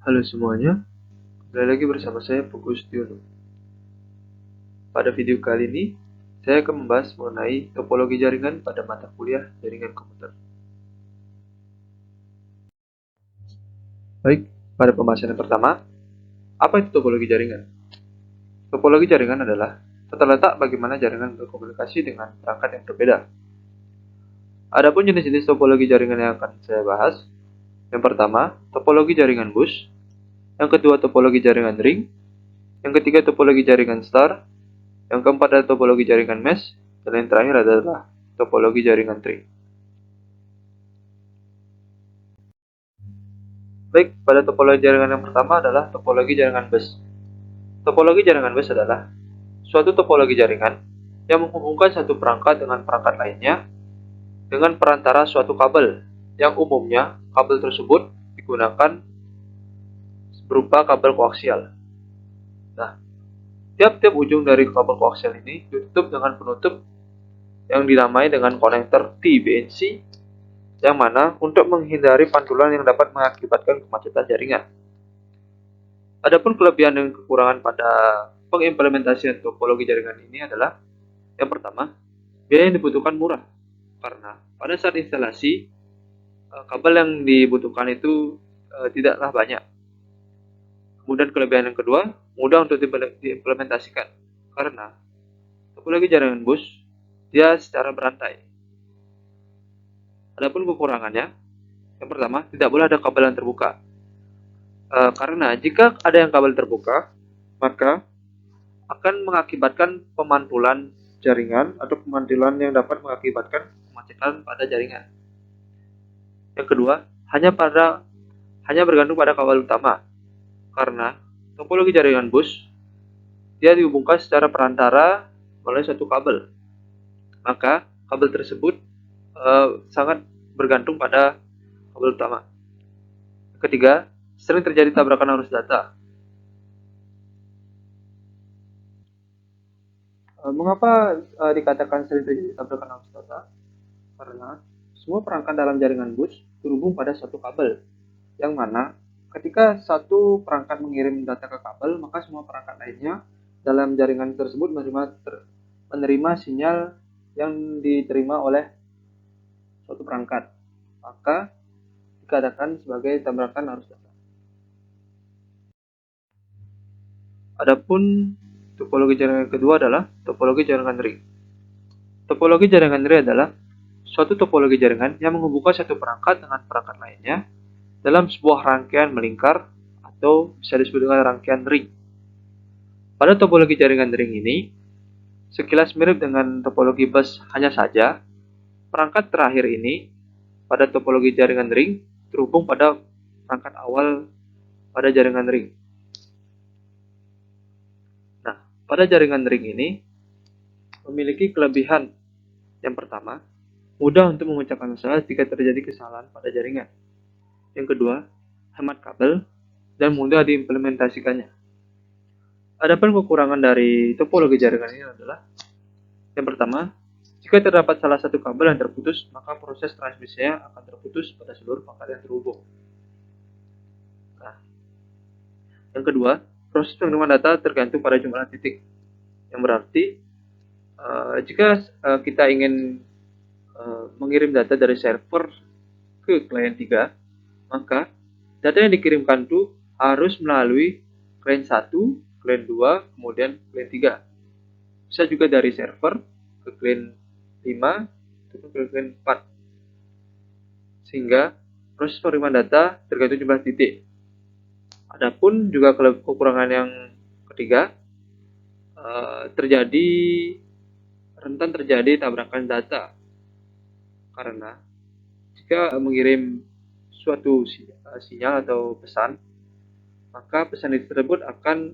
Halo semuanya, kembali lagi bersama saya Pugu Setiono. Pada video kali ini, saya akan membahas mengenai topologi jaringan pada mata kuliah jaringan komputer. Baik, pada pembahasan yang pertama, apa itu topologi jaringan? Topologi jaringan adalah tata letak bagaimana jaringan berkomunikasi dengan perangkat yang berbeda. Adapun jenis-jenis topologi jaringan yang akan saya bahas, yang pertama, topologi jaringan bus, yang kedua, topologi jaringan ring, yang ketiga, topologi jaringan star, yang keempat adalah topologi jaringan mesh, dan yang terakhir adalah topologi jaringan tree. Baik, pada topologi jaringan yang pertama adalah topologi jaringan bus. Topologi jaringan bus adalah suatu topologi jaringan yang menghubungkan satu perangkat dengan perangkat lainnya dengan perantara suatu kabel, yang umumnya kabel tersebut digunakan berupa kabel koaksial. Nah, tiap-tiap ujung dari kabel koaksial ini ditutup dengan penutup yang dinamai dengan konektor T-BNC, yang mana untuk menghindari pantulan yang dapat mengakibatkan kemacetan jaringan. Adapun kelebihan dan kekurangan pada pengimplementasian topologi jaringan ini adalah, yang pertama, biaya yang dibutuhkan murah, karena pada saat instalasi kabel yang dibutuhkan itu tidaklah banyak. Kemudian kelebihan yang kedua, mudah untuk diimplementasikan, karena topologi jaringan bus dia secara berantai. Adapun kekurangannya, yang pertama, tidak boleh ada kabel yang terbuka. Karena jika ada yang kabel terbuka, maka akan mengakibatkan pemantulan jaringan atau pemantulan yang dapat mengakibatkan kemacetan pada jaringan. Yang kedua, hanya bergantung pada kabel utama, karena topologi jaringan bus dia dihubungkan secara perantara melalui satu kabel, maka kabel tersebut sangat bergantung pada kabel utama. Yang ketiga, sering terjadi tabrakan arus data. Mengapa dikatakan sering terjadi tabrakan arus data? Karena semua perangkat dalam jaringan bus terhubung pada satu kabel, yang mana ketika satu perangkat mengirim data ke kabel, maka semua perangkat lainnya dalam jaringan tersebut menerima sinyal yang diterima oleh suatu perangkat, maka dikatakan sebagai tabrakan arus data. Adapun topologi jaringan kedua adalah topologi jaringan ring. Topologi jaringan ring adalah suatu topologi jaringan yang menghubungkan satu perangkat dengan perangkat lainnya dalam sebuah rangkaian melingkar atau bisa disebut dengan rangkaian ring. Pada topologi jaringan ring ini, sekilas mirip dengan topologi bus, hanya saja perangkat terakhir ini pada topologi jaringan ring terhubung pada perangkat awal pada jaringan ring. Nah, pada jaringan ring ini memiliki kelebihan. Yang pertama, mudah untuk memecahkan masalah jika terjadi kesalahan pada jaringan. Yang kedua, hemat kabel dan mudah diimplementasikannya. Adapun kekurangan dari topologi jaringan ini adalah, yang pertama, jika terdapat salah satu kabel yang terputus, maka proses transmisinya akan terputus pada seluruh pangkat yang terhubung. Nah, yang kedua, proses pengiriman data tergantung pada jumlah titik, yang berarti jika kita ingin mengirim data dari server ke klien 3, maka data yang dikirimkan itu harus melalui klien 1, klien 2, kemudian klien 3. Bisa juga dari server ke klien 5 ataupun ke klien 4. Sehingga proses pengiriman data tergantung jumlah titik. Adapun juga kekurangan yang ketiga, rentan terjadi tabrakan data, karena jika mengirim suatu sinyal atau pesan, maka pesan tersebut akan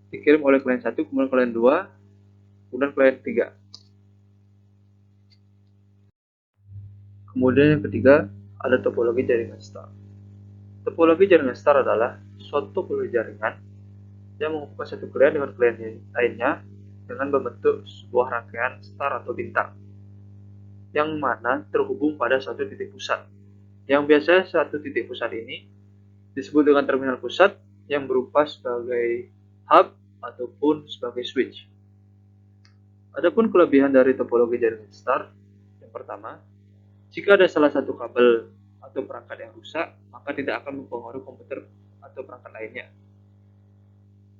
dikirim oleh klien 1, kemudian klien 2, kemudian klien 3. Kemudian yang ketiga, ada topologi jaringan star. Topologi jaringan star adalah suatu topologi jaringan yang menghubungkan satu klien dengan klien lainnya dengan membentuk sebuah rangkaian star atau bintang, yang mana terhubung pada suatu titik pusat. Yang biasa satu titik pusat ini disebut dengan terminal pusat yang berupa sebagai hub ataupun sebagai switch. Adapun kelebihan dari topologi jaringan star, yang pertama, jika ada salah satu kabel atau perangkat yang rusak, maka tidak akan mempengaruhi komputer atau perangkat lainnya.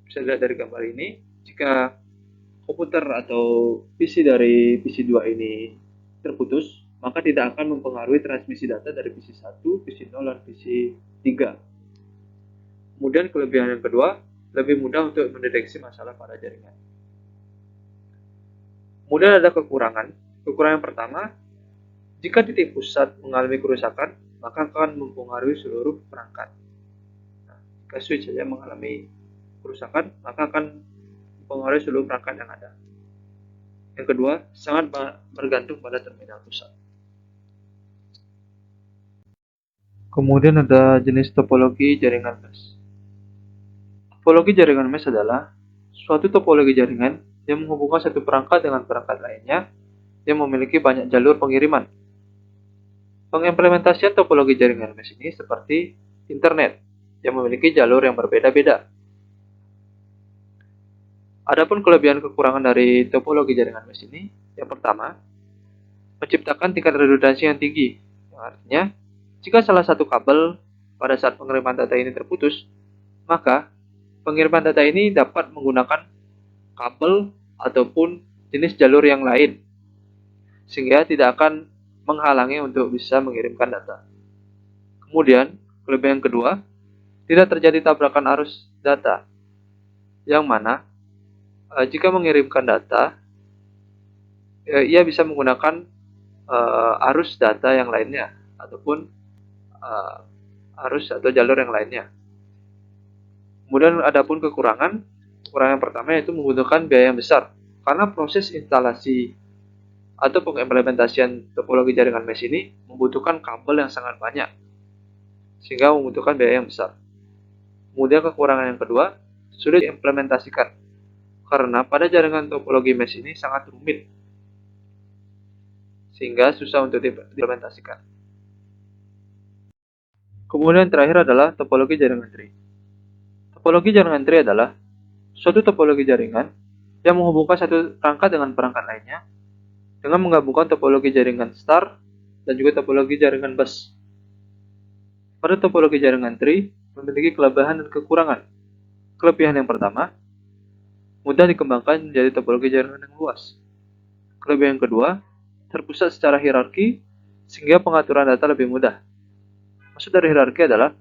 Bisa dilihat dari gambar ini, jika komputer atau PC dari PC2 ini terputus, maka tidak akan mempengaruhi transmisi data dari PC1, PC0, dan PC3. Kemudian kelebihan yang kedua, lebih mudah untuk mendeteksi masalah pada jaringan. Kemudian ada kekurangan. Kekurangan yang pertama, jika titik pusat mengalami kerusakan, maka akan mempengaruhi seluruh perangkat. Nah, jika switch saja mengalami kerusakan, maka akan mempengaruhi seluruh perangkat yang ada. Yang kedua, sangat bergantung pada terminal pusat. Kemudian ada jenis topologi jaringan mesh. Topologi jaringan mesh adalah suatu topologi jaringan yang menghubungkan satu perangkat dengan perangkat lainnya yang memiliki banyak jalur pengiriman. Pengimplementasian topologi jaringan mesh ini seperti internet yang memiliki jalur yang berbeda-beda. Adapun kelebihan kekurangan dari topologi jaringan mesh ini, yang pertama, menciptakan tingkat redundansi yang tinggi. Yang artinya, jika salah satu kabel pada saat pengiriman data ini terputus, maka pengiriman data ini dapat menggunakan kabel ataupun jenis jalur yang lain, sehingga tidak akan menghalangi untuk bisa mengirimkan data. Kemudian, kelebihan kedua, tidak terjadi tabrakan arus data, yang mana jika mengirimkan data, ia bisa menggunakan arus data yang lainnya, ataupun arus atau jalur yang lainnya. Kemudian adapun kekurangan yang pertama yaitu membutuhkan biaya yang besar, karena proses instalasi atau pengimplementasian topologi jaringan mesh ini membutuhkan kabel yang sangat banyak, sehingga membutuhkan biaya yang besar. Kemudian kekurangan yang kedua, sulit diimplementasikan, karena pada jaringan topologi mesh ini sangat rumit, sehingga susah untuk diimplementasikan. Kemudian terakhir adalah topologi jaringan tree. Topologi jaringan tree adalah suatu topologi jaringan yang menghubungkan satu perangkat dengan perangkat lainnya dengan menggabungkan topologi jaringan star dan juga topologi jaringan bus. Pada topologi jaringan tree memiliki kelebihan dan kekurangan. Kelebihan yang pertama, mudah dikembangkan menjadi topologi jaringan yang luas. Kelebihan kedua, terpusat secara hierarki sehingga pengaturan data lebih mudah. Maksud dari hierarki adalah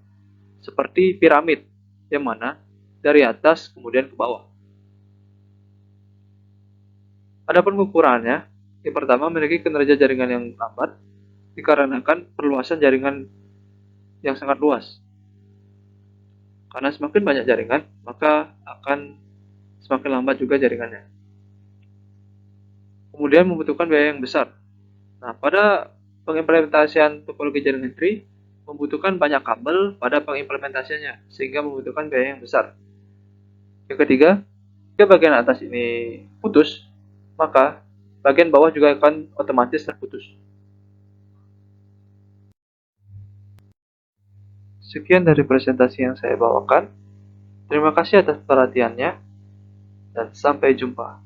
seperti piramid, yang mana dari atas kemudian ke bawah. Adapun kekurangannya, yang pertama memiliki kinerja jaringan yang lambat dikarenakan perluasan jaringan yang sangat luas. Karena semakin banyak jaringan, maka akan semakin lambat juga jaringannya. Kemudian membutuhkan biaya yang besar. Nah, pada pengimplementasian topologi jaringan tree membutuhkan banyak kabel pada pengimplementasiannya, sehingga membutuhkan biaya yang besar. Yang ketiga, jika bagian atas ini putus, maka bagian bawah juga akan otomatis terputus. Sekian dari presentasi yang saya bawakan. Terima kasih atas perhatiannya, dan sampai jumpa.